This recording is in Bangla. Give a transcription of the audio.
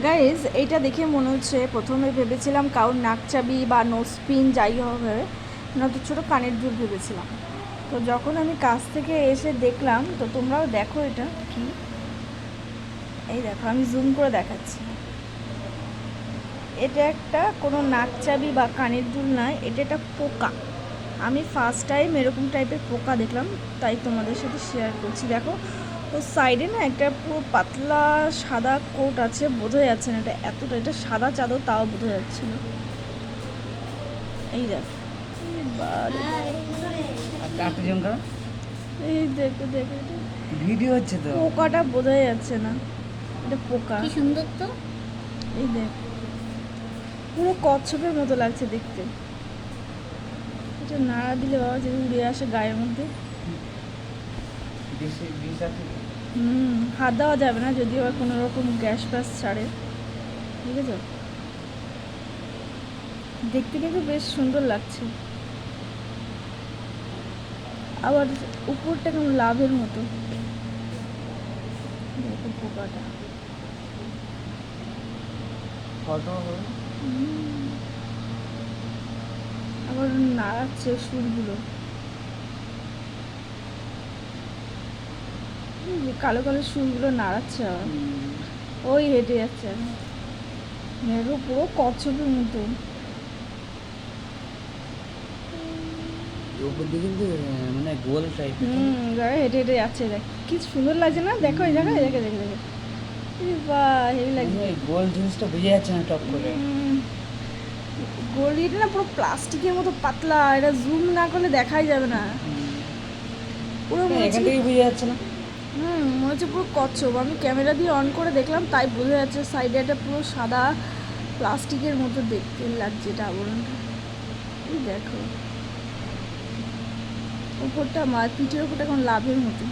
গাইজ এইটা দেখে মনে হচ্ছে প্রথমে ভেবেছিলাম কারোর নাকচাবি বা নোজপিন যাই হবে, নয়তো ছোটো কানের দুল ভেবেছিলাম। তো যখন আমি কাছ থেকে এসে দেখলাম, তো তোমরাও দেখো এটা কি। এই দেখো, আমি জুম করে দেখাচ্ছি। এটা একটা কোনো নাকচাবি বা কানের দুল নয়, এটা একটা পোকা। আমি ফার্স্ট টাইম এরকম টাইপের পোকা দেখলাম, তাই তোমাদের সাথে শেয়ার করছি। দেখো ও সাইডে না একটা পুরো পাতলা সাদা কোট আছে, বোঝা যাচ্ছে না এটা এতটা, এটা সাদা চাদর তাও বোঝা যাচ্ছে না। এই দেখো, এই দেখো দেখো, এটা ভিডিও হচ্ছে তো, পোকাটা বোঝা যাচ্ছে না, এটা পোকা। কি সুন্দর তো। এই দেখ, পুরো কচ্ছপের মতো লাগছে দেখতে। এটা নাড়া দিলে বাবা যদি উড়ে আসে গায়ের মধ্যে। হাত দেওয়া যাবে না, যদিও কোনো রকম গ্যাস ফ্যাস ছাড়ে। ঠিক আছে, দেখতে কিন্তু বেশ সুন্দর লাগছে, আবার উপরটা কেমন লাভের মতো। দেখো পোকাটা, আবার নাড়াচ্ছে সুরগুলো, কালো কালো সুরগুলো নাড়াচ্ছে, আবার ওই হেঁটে যাচ্ছে। দেখো পুরো কচ্ছপের মতো। মানে গোল টাইপ। গায়ে হেঁটে হেঁটে যাচ্ছে, দেখ কি সুন্দর লাগছে না। দেখো এই জায়গায়, দেখে দেখে দেখে, বাহ হেভি লাগছে। গোল জিনিসটা বুঝে যাচ্ছে না টপ করে। গলিটা না পুরো প্লাস্টিকের মতো পাতলা, এটা জুম না করলে দেখাই যাবে না। পুরো মনে এখান হচ্ছে, থেকে বুঝে যাচ্ছে না। মনে হচ্ছে পুরো কচ্ছপ। আমি ক্যামেরা দিয়ে অন করে দেখলাম, তাই বোঝা যাচ্ছে সাইডে একটা পুরো সাদা প্লাস্টিকের মতো দেখতে লাগছে এটা আবরণটা। এই দেখো উপরটা, পিঠের উপরটা এখন লাভের মতো।